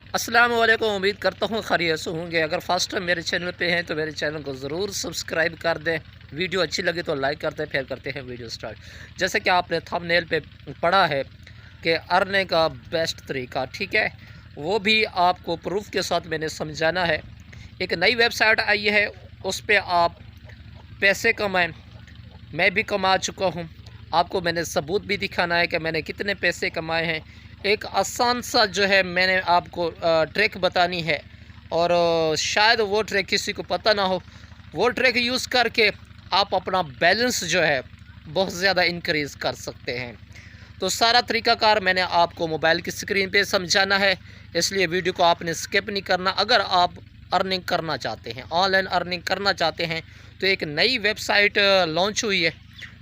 अस्सलाम वालेकुम। उम्मीद करता हूँ खैरियत से होंगे। अगर फर्स्ट टाइम मेरे चैनल पे हैं तो मेरे चैनल को ज़रूर सब्सक्राइब कर दें। वीडियो अच्छी लगे तो लाइक कर दें। फिर करते हैं वीडियो स्टार्ट। जैसे कि आपने थंबनेल पे पढ़ा है कि अर्निंग का बेस्ट तरीका, ठीक है, वो भी आपको प्रूफ के साथ मैंने समझाना है। एक नई वेबसाइट आई है, उस पर आप पैसे कमाएँ। मैं भी कमा चुका हूँ। आपको मैंने सबूत भी दिखाना है कि मैंने कितने पैसे कमाए हैं। एक आसान सा जो है मैंने आपको ट्रिक बतानी है, और शायद वो ट्रिक किसी को पता ना हो। वो ट्रिक यूज़ करके आप अपना बैलेंस जो है बहुत ज़्यादा इंक्रीज़ कर सकते हैं। तो सारा तरीक़ाकार मैंने आपको मोबाइल की स्क्रीन पे समझाना है, इसलिए वीडियो को आपने स्किप नहीं करना। अगर आप अर्निंग करना चाहते हैं, ऑनलाइन अर्निंग करना चाहते हैं, तो एक नई वेबसाइट लॉन्च हुई है।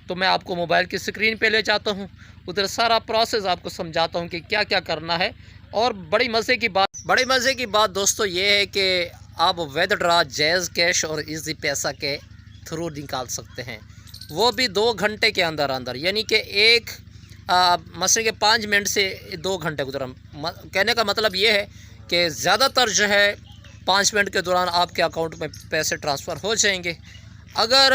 तो मैं आपको मोबाइल की स्क्रीन पे ले जाता हूँ, उधर सारा प्रोसेस आपको समझाता हूँ कि क्या-क्या करना है। और बड़ी मज़े की बात दोस्तों ये है कि आप विथड्रॉ, जैज़ कैश और इजी पैसा के थ्रू निकाल सकते हैं, वो भी 2 घंटे के अंदर-अंदर। यानी कि मसले के 5 मिनट से 2 घंटे के दौरान। कहने का मतलब ये है कि ज़्यादातर जो है 5 मिनट के दौरान आपके अकाउंट में पैसे ट्रांसफ़र हो जाएंगे। अगर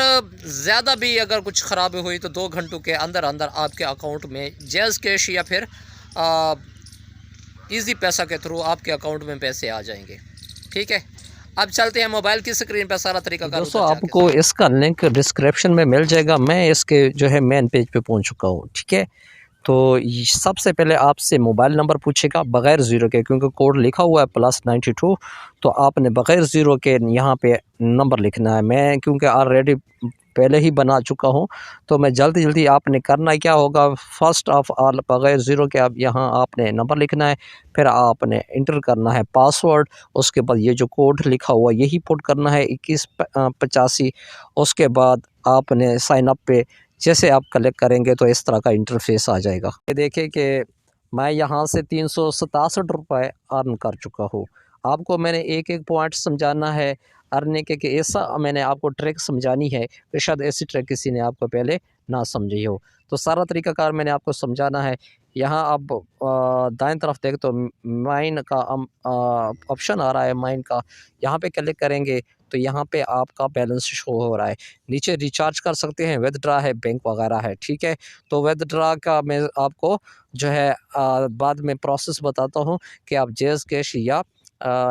ज़्यादा भी अगर कुछ ख़राबी हुई तो 2 घंटों के अंदर-अंदर आपके अकाउंट में जैज़ कैश या फिर इजी पैसा के थ्रू आपके अकाउंट में पैसे आ जाएंगे। ठीक है, अब चलते हैं मोबाइल की स्क्रीन पर सारा तरीक़ाकार दोस्तों उधर जाके आपको इसका लिंक डिस्क्रिप्शन में मिल जाएगा। मैं इसके जो है मेन पेज पे पहुंच चुका हूँ। ठीक है, तो सबसे पहले आपसे मोबाइल नंबर पूछेगा बग़ैर ज़ीरो के, क्योंकि कोड लिखा हुआ है +92। तो आपने बग़ैर ज़ीरो के यहाँ पे नंबर लिखना है। मैं क्योंकि ऑलरेडी पहले ही बना चुका हूँ, तो मैं जल्दी जल्दी आपने करना क्या होगा, फ़र्स्ट ऑफ़ ऑल बग़ैर ज़ीरो के आप यहाँ आपने नंबर लिखना है। फिर आपने इंटर करना है पासवर्ड। उसके बाद ये जो कोड लिखा हुआ यही पुट करना है 2185। उसके बाद आपने साइन अप पे जैसे आप क्लिक करेंगे तो इस तरह का इंटरफेस आ जाएगा। ये देखिए कि मैं यहाँ से 367 रुपये अर्न कर चुका हूँ। आपको मैंने एक-एक पॉइंट समझाना है अर्निंग के, कि ऐसा मैंने आपको ट्रिक समझानी है कि शायद ऐसी ट्रिक किसी ने आपको पहले ना समझी हो। तो सारा तरीक़ाकार मैंने आपको समझाना है। यहाँ आप दाएँ तरफ देखें तो माइन का ऑप्शन आ रहा है, माइन का। यहाँ पे क्लिक करेंगे तो यहाँ पे आपका बैलेंस शो हो रहा है। नीचे रिचार्ज कर सकते हैं, विथड्रॉ है, बैंक वगैरह है। ठीक है, तो विथड्रॉ का मैं आपको जो है बाद में प्रोसेस बताता हूँ कि आप जैज़ कैश या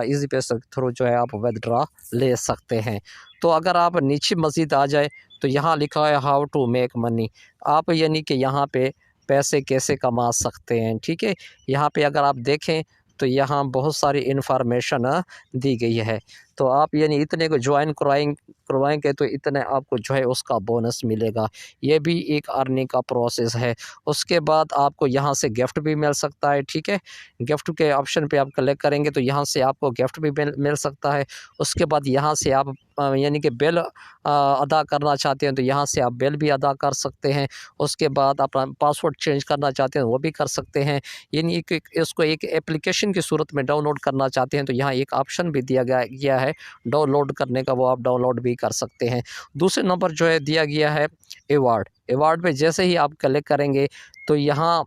इजी पैसा के थ्रू जो है आप विथड्रॉ ले सकते हैं। तो अगर आप नीचे मज़ीद आ जाए तो यहाँ लिखा है हाउ टू मेक मनी। आप यानी कि यहाँ पे पैसे कैसे कमा सकते हैं। ठीक है, यहाँ पे अगर आप देखें तो यहाँ बहुत सारी इन्फॉर्मेशन दी गई है। तो आप यानी इतने को ज्वाइन करवाएंगे तो इतने आपको जो है उसका बोनस मिलेगा। ये भी एक अर्निंग का प्रोसेस है। उसके बाद आपको यहाँ से गिफ्ट भी मिल सकता है। ठीक है, गिफ्ट के ऑप्शन पे आप क्लिक करेंगे तो यहाँ से आपको गिफ्ट भी मिल सकता है। उसके बाद यहाँ से आप यानी कि बिल अदा करना चाहते हैं तो यहाँ से आप बिल भी अदा कर सकते हैं। उसके बाद अपना पासवर्ड चेंज करना चाहते हैं वो भी कर सकते हैं। यानी कि इसको एक एप्लीकेशन की सूरत में डाउनलोड करना चाहते हैं तो यहाँ एक ऑप्शन भी दिया गया है डाउनलोड करने का, वो आप डाउनलोड भी कर सकते हैं। दूसरे नंबर जो है दिया गया है अवार्ड पे जैसे ही आप क्लिक करेंगे तो यहाँ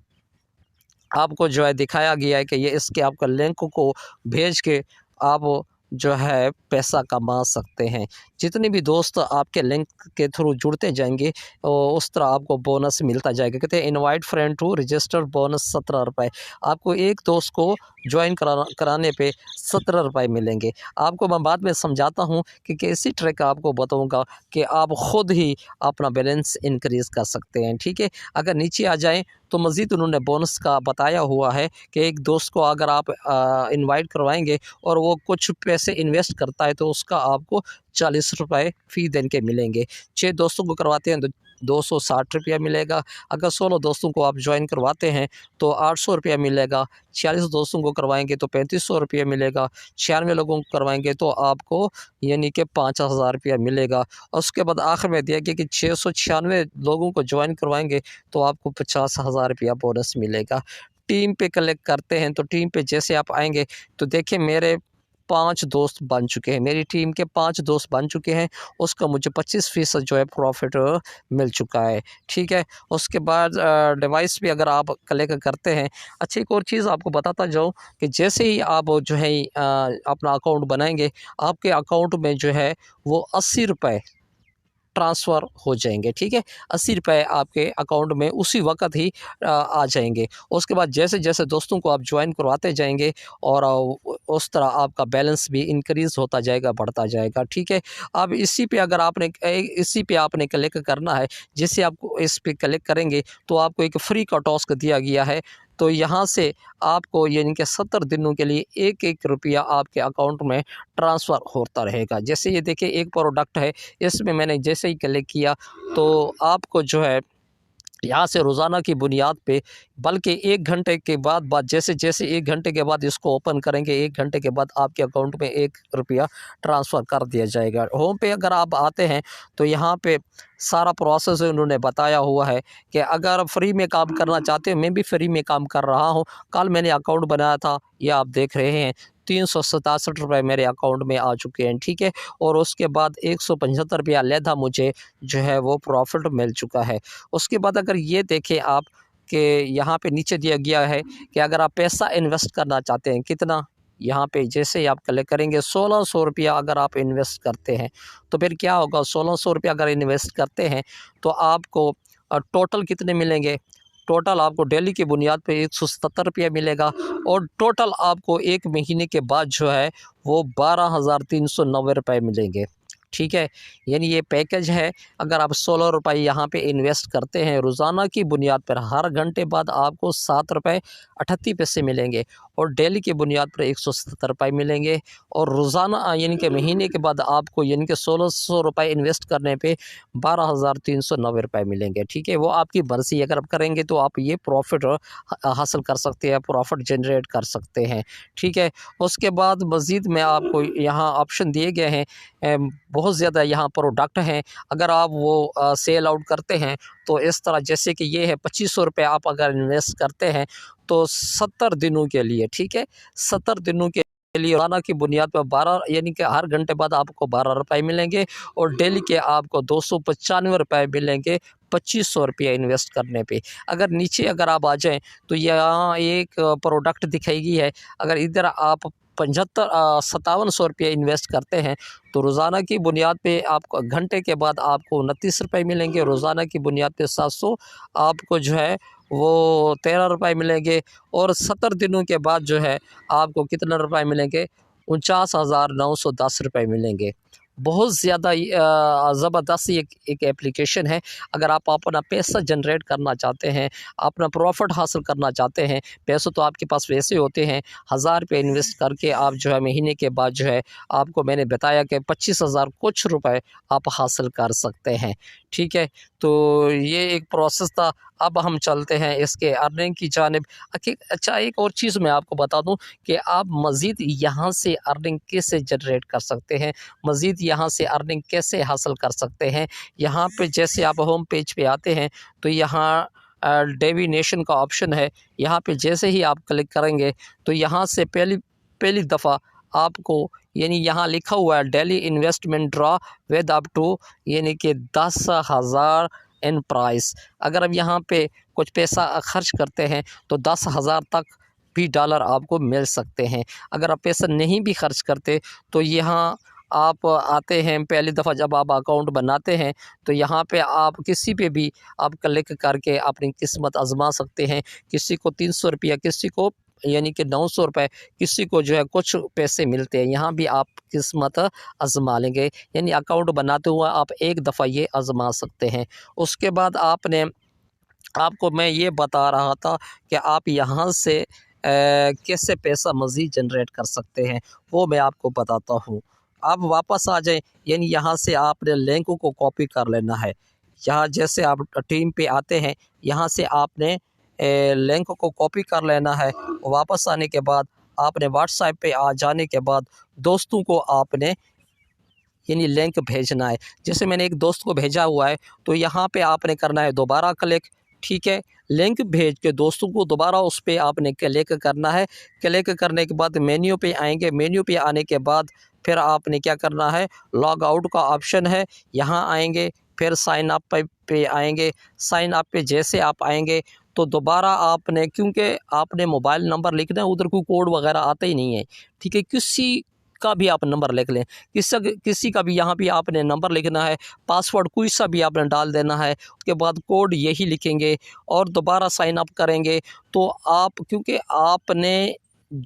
आपको जो है दिखाया गया है कि ये इसके आपका लिंक को भेज के आप जो है पैसा कमा सकते हैं। जितने भी दोस्त आपके लिंक के थ्रू जुड़ते जाएंगे उस तरह आपको बोनस मिलता जाएगा। कहते हैं invite friend to register bonus 17 रुपये। आपको एक दोस्त को ज्वाइन कराने पे 17 रुपये मिलेंगे। आपको मैं बाद में समझाता हूँ कि कैसी ट्रिक आपको बताऊँगा कि आप ख़ुद ही अपना बैलेंस इंक्रीज़ कर सकते हैं। ठीक है, अगर नीचे आ जाएँ तो मज़ीद उन्होंने बोनस का बताया हुआ है कि एक दोस्त को अगर आप इनवाइट करवाएंगे और वो कुछ पैसे इन्वेस्ट करता है तो उसका आपको 40 रुपये फ़ी दिन के मिलेंगे। 6 दोस्तों को करवाते हैं तो 260 रुपया मिलेगा। अगर 16 दोस्तों को आप ज्वाइन करवाते हैं तो 800 रुपया मिलेगा। 40 दोस्तों को करवाएंगे तो 3500 रुपया मिलेगा। 96 लोगों को करवाएंगे तो आपको यानी कि 5000 रुपया मिलेगा। और उसके बाद आखिर में दिया गया कि 696 लोगों को ज्वाइन करवाएंगे तो आपको 50,000 रुपया बोनस मिलेगा। टीम पे क्लिक करते हैं तो टीम पे जैसे आप आएंगे तो देखिए मेरे 5 दोस्त बन चुके हैं, मेरी टीम के 5 दोस्त बन चुके हैं, उसका मुझे 25% जो है प्रॉफिट मिल चुका है। ठीक है, उसके बाद डिवाइस भी अगर आप कलेक्ट करते हैं। अच्छा, एक और चीज़ आपको बताता जाऊँ कि जैसे ही आप जो है अपना अकाउंट बनाएंगे, आपके अकाउंट में जो है वो 80 रुपये ट्रांसफ़र हो जाएंगे। ठीक है, 80 रुपये आपके अकाउंट में उसी वक़्त ही आ जाएंगे। उसके बाद जैसे जैसे दोस्तों को आप ज्वाइन करवाते जाएंगे और उस तरह आपका बैलेंस भी इंक्रीज़ होता जाएगा, बढ़ता जाएगा। ठीक है, अब इसी पे अगर आपने इसी पे आपने क्लिक करना है। जैसे आपको इस पे क्लिक करेंगे तो आपको एक फ्री का टास्क दिया गया है। तो यहाँ से आपको यानी कि 70 दिनों के लिए 1-1 रुपया आपके अकाउंट में ट्रांसफ़र होता रहेगा। जैसे ये देखिए एक प्रोडक्ट है, इसमें मैंने जैसे ही क्लिक किया तो आपको जो है यहाँ से रोज़ाना की बुनियाद पे, बल्कि 1 घंटे के बाद जैसे-जैसे 1 घंटे के बाद इसको ओपन करेंगे, 1 घंटे के बाद आपके अकाउंट में 1 रुपया ट्रांसफ़र कर दिया जाएगा। होम पे अगर आप आते हैं तो यहाँ पे सारा प्रोसेस उन्होंने बताया हुआ है कि अगर फ्री में काम करना चाहते हो, मैं भी फ्री में काम कर रहा हूँ। कल मैंने अकाउंट बनाया था, ये आप देख रहे हैं, 367 रुपये मेरे अकाउंट में आ चुके हैं। ठीक है, और उसके बाद 175 रुपया अलहदा मुझे जो है वो प्रॉफ़िट मिल चुका है। उसके बाद अगर ये देखें आप कि यहाँ पे नीचे दिया गया है कि अगर आप पैसा इन्वेस्ट करना चाहते हैं, कितना, यहाँ पे जैसे ही आप क्लिक करेंगे 1600 रुपया अगर आप इन्वेस्ट करते हैं तो फिर क्या होगा, 1600 रुपया अगर इन्वेस्ट करते हैं तो आपको टोटल कितने मिलेंगे। टोटल आपको डेली की बुनियाद पे 177 रुपया मिलेगा और टोटल आपको 1 महीने के बाद जो है वो 12,390 रुपये मिलेंगे। ठीक है, यानी ये पैकेज है। अगर आप 16 रुपये यहाँ पे इन्वेस्ट करते हैं रोज़ाना की बुनियाद पर, हर घंटे बाद आपको 7 रुपये 38 पैसे मिलेंगे और डेली की बुनियाद पर 177 रुपये मिलेंगे और रोज़ाना यानी कि महीने के बाद आपको यानी कि 1600 रुपये इन्वेस्ट करने पे 12,390 रुपये मिलेंगे। ठीक है, वो आपकी मर्ज़ी, अगर आप करेंगे तो आप ये प्रॉफ़िट हासिल कर सकते हैं, प्रॉफ़िट जनरेट कर सकते हैं। ठीक है, उसके बाद मज़ीद में आपको यहाँ ऑप्शन दिए गए हैं, बहुत ज़्यादा यहाँ प्रोडक्ट हैं। अगर आप वो सेल आउट करते हैं तो इस तरह, जैसे कि ये है 2500 रुपये आप अगर इन्वेस्ट करते हैं तो 70 दिनों के लिए, ठीक है, 70 दिनों के लिए रोज़ाना की बुनियाद पर 12 यानी कि हर घंटे बाद आपको 12 रुपये मिलेंगे और डेली के आपको 295 रुपये मिलेंगे 2500 रुपया इन्वेस्ट करने पे। अगर नीचे अगर आप आ जाएँ तो यहाँ एक प्रोडक्ट दिखाई है, अगर इधर आप 5700 रुपये इन्वेस्ट करते हैं तो रोज़ाना की बुनियाद पे आपको घंटे के बाद आपको 29 रुपये मिलेंगे, रोज़ाना की बुनियाद पे 700 आपको जो है वो 13 रुपये मिलेंगे और 70 दिनों के बाद जो है आपको कितने रुपये मिलेंगे, 49,910 रुपये मिलेंगे। बहुत ज़्यादा ज़बरदस्त एक एप्लीकेशन है। अगर आप अपना पैसा जनरेट करना चाहते हैं, अपना प्रॉफ़िट हासिल करना चाहते हैं, पैसे तो आपके पास वैसे होते हैं, 1000 रुपये इन्वेस्ट करके आप जो है महीने के बाद जो है आपको मैंने बताया कि 25,000 कुछ रुपए आप हासिल कर सकते हैं। ठीक है, तो ये एक प्रोसेस था। अब हम चलते हैं इसके अर्निंग की जानिब। अच्छा, एक और चीज़ मैं आपको बता दूं कि आप मज़ीद यहाँ से अर्निंग कैसे जनरेट कर सकते हैं, मज़ीद यहाँ से अर्निंग कैसे हासिल कर सकते हैं। यहाँ पे जैसे आप होम पेज पे आते हैं तो यहाँ डेविनेशन का ऑप्शन है, यहाँ पे जैसे ही आप क्लिक करेंगे तो यहाँ से पहली दफ़ा आपको यानी यहाँ लिखा हुआ है daily investment draw with up to यानी कि 10,000 इन प्राइस। अगर आप यहाँ पे कुछ पैसा खर्च करते हैं तो 10,000 तक भी डॉलर आपको मिल सकते हैं। अगर आप पैसा नहीं भी खर्च करते तो यहाँ आप आते हैं, पहली दफ़ा जब आप अकाउंट बनाते हैं तो यहाँ पे आप किसी पे भी आप क्लिक करके अपनी किस्मत आजमा सकते हैं। किसी को 300 रुपया, किसी को यानी कि 900 रुपये, किसी को जो है कुछ पैसे मिलते हैं। यहाँ भी आप किस्मत आजमा लेंगे, यानी अकाउंट बनाते हुए आप एक दफ़ा ये आजमा सकते हैं। उसके बाद आपको मैं ये बता रहा था कि आप यहाँ से कैसे पैसा मज़ीद जनरेट कर सकते हैं, वो मैं आपको बताता हूँ। आप वापस आ जाएं, यानी यहाँ से आपने लिंक को कॉपी कर लेना है। यहाँ जैसे आप टीम पे आते हैं, यहाँ से आपने लिंक को कॉपी कर लेना है। वापस आने के बाद आपने व्हाट्सएप पे आ जाने के बाद दोस्तों को आपने यानी लिंक भेजना है। जैसे मैंने एक दोस्त को भेजा हुआ है तो यहाँ पे आपने करना है दोबारा क्लिक, ठीक है। लिंक भेज के दोस्तों को दोबारा उस पर आपने क्लिक करना है। क्लिक करने के बाद मेन्यू पे आएंगे। मेन्यू पे आने के बाद फिर आपने क्या करना है, लॉग आउट का ऑप्शन है, यहाँ आएंगे, फिर साइन अप पे आएंगे। साइन अप पे जैसे आप आएंगे तो दोबारा आपने, क्योंकि आपने मोबाइल नंबर लिखना है, उधर कोई कोड वगैरह आता ही नहीं है, ठीक है। किसी का भी आप नंबर लिख लें, किसी का भी यहाँ पे आपने नंबर लिखना है, पासवर्ड कोई सा भी आपने डाल देना है, उसके बाद कोड यही लिखेंगे और दोबारा साइन अप करेंगे। तो आप, क्योंकि आपने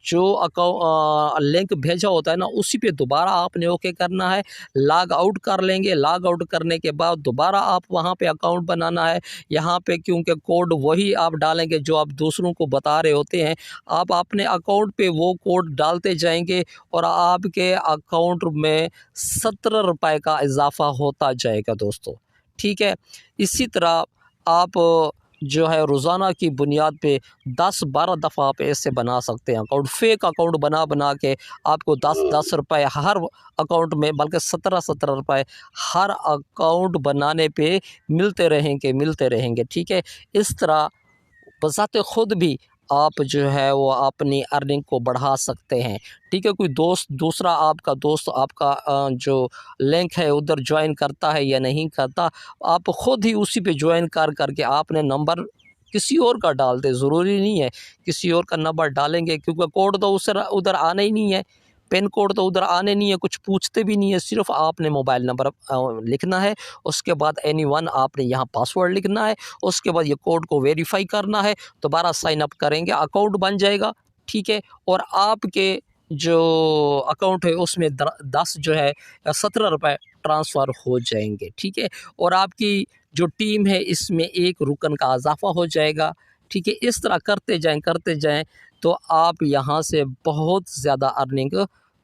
जो लिंक भेजा होता है ना, उसी पे दोबारा आपने ओके करना है, लॉग आउट कर लेंगे। लॉग आउट करने के बाद दोबारा आप वहाँ पे अकाउंट बनाना है। यहाँ पे क्योंकि कोड वही आप डालेंगे जो आप दूसरों को बता रहे होते हैं, आप अपने अकाउंट पे वो कोड डालते जाएंगे और आपके अकाउंट में 17 रुपये का इजाफ़ा होता जाएगा दोस्तों, ठीक है। इसी तरह आप जो है रोज़ाना की बुनियाद पे 10-12 दफ़ा आप ऐसे बना सकते हैं अकाउंट। फेक अकाउंट बना के आपको 10-10 रुपये हर अकाउंट में, बल्कि 17-17 रुपये हर अकाउंट बनाने पे मिलते रहेंगे, ठीक है। इस तरह बज़ाते ख़ुद भी आप जो है वो अपनी अर्निंग को बढ़ा सकते हैं, ठीक है। कोई दूसरा आपका दोस्त आपका जो लिंक है उधर ज्वाइन करता है या नहीं करता, आप ख़ुद ही उसी पे ज्वाइन करके आपने नंबर किसी और का डाल दें। ज़रूरी नहीं है किसी और का नंबर डालेंगे, क्योंकि कोड तो उधर आना ही नहीं है, पिन कोड तो उधर आने नहीं है, कुछ पूछते भी नहीं है। सिर्फ आपने मोबाइल नंबर लिखना है, उसके बाद anyone आपने यहाँ पासवर्ड लिखना है, उसके बाद ये कोड को वेरीफाई करना है, दोबारा साइन अप करेंगे, अकाउंट बन जाएगा, ठीक है। और आपके जो अकाउंट है उसमें 10 जो है 17 रुपये ट्रांसफ़र हो जाएंगे, ठीक है। और आपकी जो टीम है इसमें एक रुकन का इजाफ़ा हो जाएगा, ठीक है। इस तरह करते जाएं तो आप यहाँ से बहुत ज़्यादा अर्निंग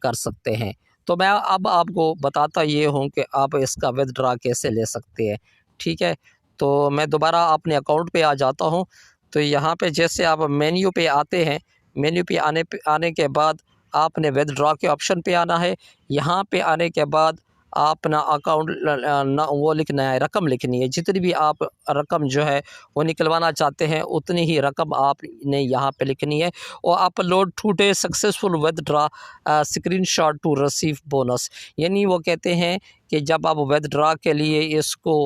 कर सकते हैं। तो मैं अब आपको बताता ये हूँ कि आप इसका विथड्रॉ कैसे ले सकते हैं, ठीक है। तो मैं दोबारा अपने अकाउंट पे आ जाता हूँ। तो यहाँ पे जैसे आप मेन्यू पे आते हैं, मेन्यू पे आने के बाद आपने विथड्रॉ के ऑप्शन पे आना है। यहाँ पे आने के बाद अपना अकाउंट वो लिखना है, रकम लिखनी है। जितनी भी आप रकम जो है वो निकलवाना चाहते हैं उतनी ही रकम आपने यहाँ पे लिखनी है। और upload today successful withdraw screenshot to receive bonus, यानी वो कहते हैं कि जब आप विथड्रॉ के लिए इसको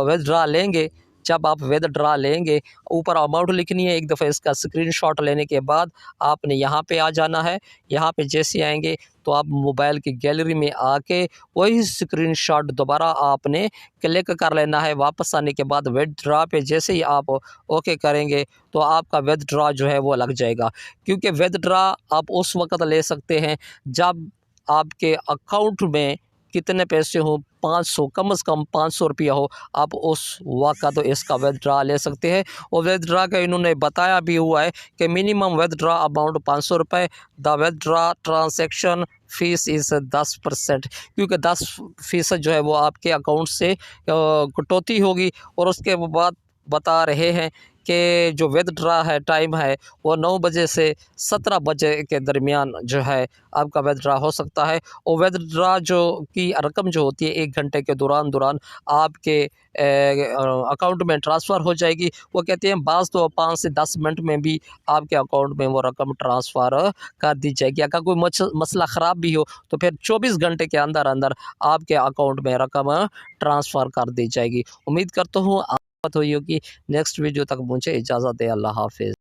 विथड्रॉ लेंगे, जब आप विथड्रॉ लेंगे, ऊपर अमाउंट लिखनी है। एक दफ़ा इसका स्क्रीनशॉट लेने के बाद आपने यहाँ पे आ जाना है। यहाँ पे जैसे आएंगे तो आप मोबाइल की गैलरी में आके वही स्क्रीनशॉट दोबारा आपने क्लिक कर लेना है। वापस आने के बाद विथड्रॉ पे जैसे ही आप ओके करेंगे तो आपका विथड्रॉ जो है वो लग जाएगा। क्योंकि विथड्रॉ आप उस वक़्त ले सकते हैं जब आपके अकाउंट में कितने पैसे हो, 500, कम से कम 500 रुपया हो, आप उस वक़्त तो इसका विथड्रॉ ले सकते हैं। और विथड्रॉ का इन्होंने बताया भी हुआ है कि मिनिमम विथड्रॉ अमाउंट 500 रुपये, the withdraw transaction fees is 10%, क्योंकि 10% जो है वो आपके अकाउंट से कटौती होगी। और उसके बाद बता रहे हैं कि जो विथड्रॉ है टाइम है वो 9 बजे से 17 बजे के दरमियान जो है आपका विथड्रॉ हो सकता है। और विथड्रॉ जो की रकम जो होती है 1 घंटे के दौरान आपके अकाउंट में ट्रांसफ़र हो जाएगी। वो कहते हैं बाज़ तो 5 से 10 मिनट में भी आपके अकाउंट में वो रकम ट्रांसफ़र कर दी जाएगी। अगर कोई मसला ख़राब भी हो तो फिर 24 घंटे के अंदर आपके अकाउंट में रकम ट्रांसफ़र कर दी जाएगी। उम्मीद करता हूँ हुई होगी। नेक्स्ट वीडियो तक मुझे इजाज़त दें। अल्लाह हाफ़िज़।